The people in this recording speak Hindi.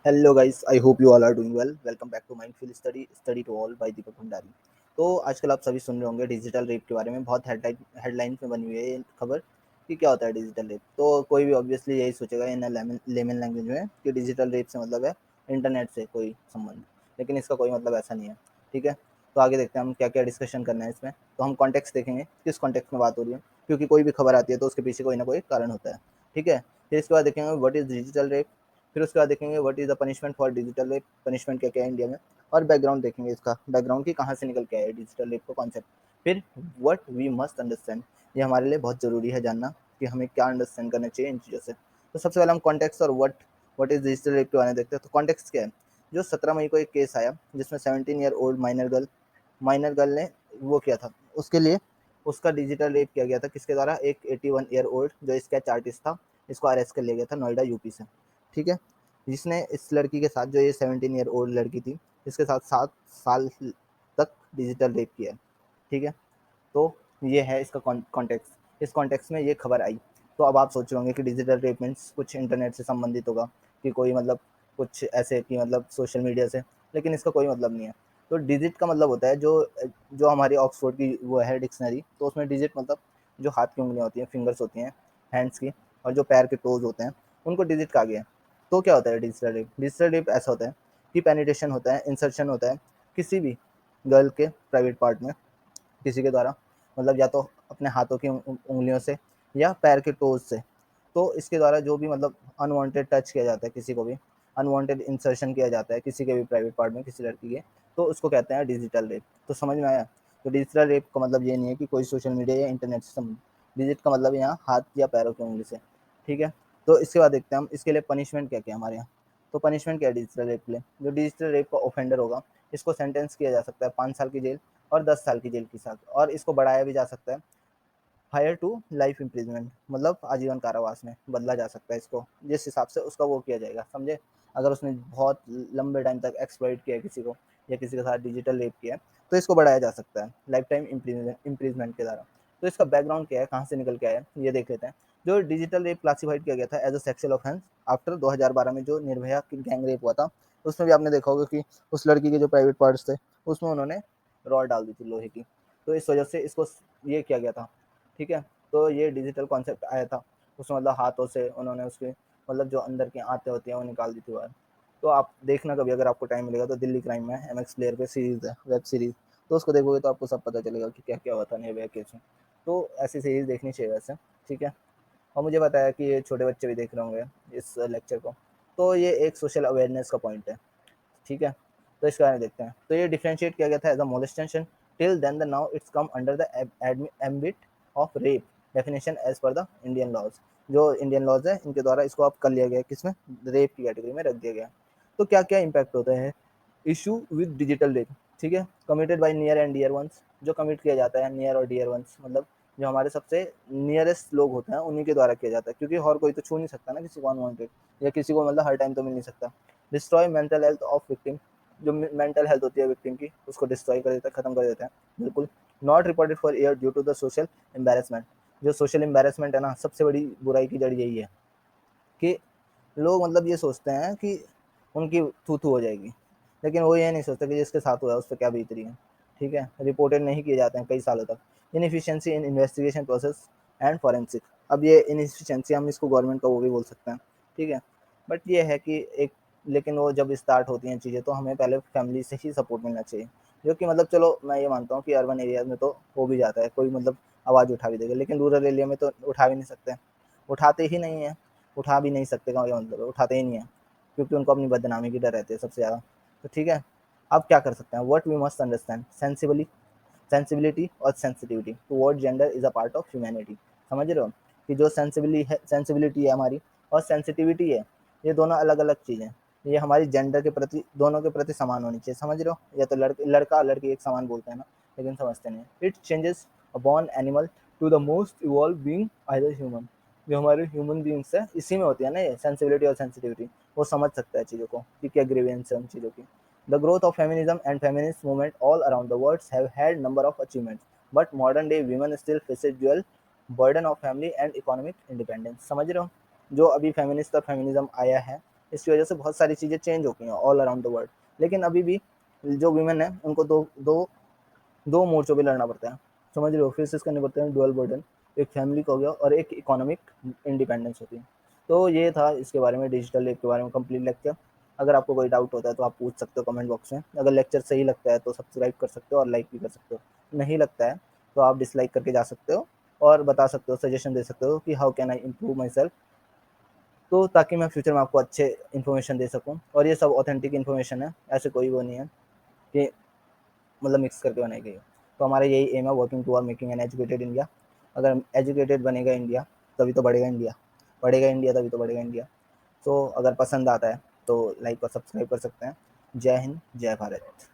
Hello guys, I hope you all are doing well. Welcome back to mindful study to all by Deepak Bhandari. तो आजकल आप सभी सुन रहे होंगे डिजिटल रेप के बारे में। बहुत हेडलाइंस में बनी हुई है ये खबर कि क्या होता है डिजिटल रेप। तो कोई भी ऑब्वियसली यही सोचेगा इन लेमन लैंग्वेज में कि डिजिटल रेप से मतलब है इंटरनेट से कोई संबंध, लेकिन इसका कोई मतलब ऐसा नहीं है। ठीक है, तो आगे देखते हैं हम क्या क्या डिस्कशन करना है इसमें। तो हम कॉन्टेक्स्ट देखेंगे, किस कॉन्टेक्स्ट में बात हो रही है, क्योंकि कोई भी खबर आती है तो उसके पीछे कोई ना कोई कारण होता है। ठीक है, फिर इसके बाद देखेंगे व्हाट इज डिजिटल रेप। फिर उसके बाद देखेंगे what is the punishment for digital rape, punishment क्या क्या है इंडिया में। और बैकग्राउंड देखेंगे, इसका बैकग्राउंड की कहाँ से निकल के आया है डिजिटल रेप का कॉन्सेप्ट। फिर व्हाट वी मस्ट अंडरस्टैंड, ये हमारे लिए बहुत ज़रूरी है जानना कि हमें क्या अंडरस्टैंड करना चाहिए इन चीज़ों से। तो सबसे पहले हम कॉन्टेक्स्ट और व्हाट इज़ डिजिटल रेप के बारे में देखते हैं। तो कॉन्टेक्स्ट क्या है, जो 17 मई को एक केस आया जिसमें 17 ईयर ओल्ड माइनर गर्ल ने वो किया था, उसके लिए उसका डिजिटल रेप किया गया था। किसके द्वारा? एक 81 ईयर ओल्ड जो स्केच आर्टिस्ट था, इसको अरेस्ट कर लिया गया था नोएडा यूपी से। ठीक है, जिसने इस लड़की के साथ, जो ये 17 ईयर ओल्ड लड़की थी, इसके साथ 7 साल तक डिजिटल रेप किया है। ठीक है, तो ये है इसका कॉन्टेक्स्ट। इस कॉन्टेक्स्ट में ये खबर आई। तो अब आप सोच रहे होंगे कि डिजिटल रेप मीन्स कुछ इंटरनेट से संबंधित होगा, कि कोई मतलब कुछ ऐसे कि मतलब सोशल मीडिया से, लेकिन इसका कोई मतलब नहीं है। तो डिजिट का मतलब होता है जो जो हमारी ऑक्सफोर्ड की वो है डिक्शनरी, तो उसमें डिजिट मतलब जो हाथ की उंगलियां होती हैं, फिंगर्स होती हैं हैंड्स की, और जो पैर के टोज होते हैं, उनको डिजिट कहा गया है। तो क्या होता है डिजिटल रेप? डिजिटल रेप ऐसा होता है कि पेनिटेशन होता है, इंसर्शन होता है किसी भी गर्ल के प्राइवेट पार्ट में, किसी के द्वारा, मतलब या तो अपने हाथों की उंगलियों से या पैर के टोज से। तो इसके द्वारा जो भी मतलब अनवांटेड टच किया जाता है, किसी को भी अनवांटेड इंसर्शन किया जाता है किसी के भी प्राइवेट पार्ट में, किसी लड़की के, तो उसको कहते हैं डिजिटल रेप। तो समझ में आया? तो डिजिटल रेप का मतलब ये नहीं है कि कोई सोशल मीडिया या इंटरनेट से संबंधित। डिजिट का मतलब यहाँ हाथ या पैरों की उंगली से। ठीक है, तो इसके बाद देखते हैं हम इसके लिए पनिशमेंट क्या क्या है हमारे यहाँ। तो पनिशमेंट क्या है डिजिटल रेप के लिए? जो डिजिटल रेप का ऑफेंडर होगा, इसको सेंटेंस किया जा सकता है 5 साल की जेल और 10 साल की जेल के साथ, और इसको बढ़ाया भी जा सकता है हायर टू लाइफ इम्प्रिजमेंट, मतलब आजीवन कारावास में बदला जा सकता है इसको, जिस हिसाब से उसका वो किया जाएगा, समझे। अगर उसने बहुत लंबे टाइम तक एक्सप्लॉइट किया है किसी को, या किसी के साथ डिजिटल रेप किया है, तो इसको बढ़ाया जा सकता है लाइफ टाइम इम्प्रिजमेंट के द्वारा। तो इसका बैकग्राउंड क्या है, कहाँ से निकल के आया है, ये देख लेते हैं। जो डिजिटल रेप क्लासीफाइड किया गया था as a sexual offence after 2012 में जो निर्भया की गैंग रेप हुआ था, उसमें भी आपने देखा होगा कि उस लड़की के जो प्राइवेट पार्ट्स थे उसमें उन्होंने रॉड डाल दी थी लोहे की। तो इस वजह से इसको ये किया गया था। ठीक है, तो ये डिजिटल कॉन्सेप्ट आया था, उसमें मतलब हाथों से उन्होंने उसके मतलब जो अंदर की आंतें होती हैं वो निकाल दी थी बाहर। तो आप देखना कभी अगर आपको टाइम मिलेगा तो दिल्ली क्राइम में एमएक्स प्लेयर पे सीरीज है, वेब सीरीज, तो उसको देखोगे तो आपको सब पता चलेगा कि क्या क्या हुआ था निर्भया केस में। तो ऐसी सीरीज देखनी चाहिए वैसे। ठीक है, और मुझे बताया कि ये छोटे बच्चे भी देख रहे होंगे इस लेक्चर को, तो ये एक सोशल अवेयरनेस का पॉइंट है। ठीक है, तो इसके बारे में देखते हैं। तो ये डिफरेंशिएट किया गया था as a molestation, till then the now it's come under the ambit of rape definition as per the Indian laws. जो इंडियन लॉज है इनके द्वारा इसको अब कर लिया गया, किसमें? रेप की कैटेगरी में रख दिया गया। तो क्या क्या इम्पैक्ट होते हैं इशू विद डिजिटल रेप? ठीक है, committed by near and dear ones, जो कमिट किया जाता है नियर और डियर वंस, मतलब जो हमारे सबसे नियरेस्ट लोग होते हैं उन्हीं के द्वारा किया जाता है, क्योंकि और कोई तो छू नहीं सकता ना किसी को अनवांटेड, या किसी को मतलब हर टाइम तो मिल नहीं सकता। Destroy mental health of victim, जो मेंटल हेल्थ होती है विक्टिम की उसको डिस्ट्रॉय कर देता है, खत्म कर देता है बिल्कुल। Not reported for year due to the social embarrassment, जो सोशल एम्बेरसमेंट है ना, सबसे बड़ी बुराई की जड़ यही है कि लोग मतलब ये सोचते हैं कि उनकी थू थू हो जाएगी, लेकिन वो ये नहीं सोचते कि जिसके साथ हुआ है उस पर क्या बीत रही है। ठीक है, रिपोर्टेड नहीं किए जाते हैं कई सालों तक। Inefficiency in investigation process and forensic, अब ये इनएफिशिएंसी हम इसको गवर्नमेंट का वो भी बोल सकते हैं। ठीक है, बट ये है कि एक, लेकिन वो जब स्टार्ट होती हैं चीज़ें तो हमें पहले फैमिली से ही सपोर्ट मिलना चाहिए। जो कि मतलब चलो मैं ये मानता हूँ कि अर्बन एरियाज में तो हो भी जाता है, कोई मतलब आवाज़ उठा भी देगा, लेकिन रूरल एरिया में तो उठा भी नहीं सकते, उठाते ही नहीं है। उठा भी नहीं सकते का मतलब उठाते ही नहीं है, क्योंकि उनको अपनी बदनामी की डर रहती है सबसे ज़्यादा। तो ठीक है, अब क्या कर सकते हैं? What we must understand sensibility और sensitivity toward gender is a part of humanity. समझ रहे हो कि जो सेंसिबिलिटी है हमारी, और सेंसिटिविटी है, ये दोनों अलग अलग चीज़ें हैं। ये हमारी जेंडर के प्रति, दोनों के प्रति समान होनी चाहिए, समझ रहे हो? या तो लड़का लड़की एक समान बोलते हैं ना, लेकिन समझते नहीं। It changes a born animal to the most evolve being either human, जो हमारे ह्यूमन बींग्स है इसी में होती है ना ये सेंसिबिलिटी और सेंसिटिविटी। वो समझ सकता है चीज़ों को कि क्या ग्रीवेंस है उन चीज़ों की। The growth of feminism and feminist movement all around the world have had number of achievements, but modern day women still faces dual burden of family and economic independence. समझ रहे हो? जो अभी फेमिनिस्ट और फेमिनिज्म आया है इसकी वजह से बहुत सारी चीज़ें चेंज हो गई हैं ऑल अराउंड द वर्ल्ड। लेकिन अभी भी जो वीमेन है उनको दो दो दो मोर्चों पे लड़ना पड़ता है, समझ रहे हो, फेसेस करने पड़ते हैं डुअल बर्डन, एक फैमिली का हो गया और एक इकोनॉमिक इंडिपेंडेंस होती है। तो ये था इसके बारे में, डिजिटल रेप के बारे में कंप्लीट लेक्चर। अगर आपको कोई डाउट होता है तो आप पूछ सकते हो कमेंट बॉक्स में। अगर लेक्चर सही लगता है तो सब्सक्राइब कर सकते हो और लाइक भी कर सकते हो, नहीं लगता है तो आप डिसलाइक करके जा सकते हो और बता सकते हो, सजेशन दे सकते हो कि how can I improve my self, तो ताकि मैं फ्यूचर में आपको अच्छे इन्फॉर्मेशन दे सकूँ। और ये सब ऑथेंटिक इन्फॉर्मेशन है, ऐसे कोई वो नहीं है कि मतलब मिक्स करके बनाई गई है। तो हमारा यही एम है, working to are making an educated India. अगर एजुकेटेड बनेगा इंडिया तभी तो बढ़ेगा इंडिया, बढ़ेगा इंडिया तभी तो बढ़ेगा इंडिया। तो अगर पसंद आता है तो लाइक और सब्सक्राइब कर सकते हैं। जय हिंद, जय भारत।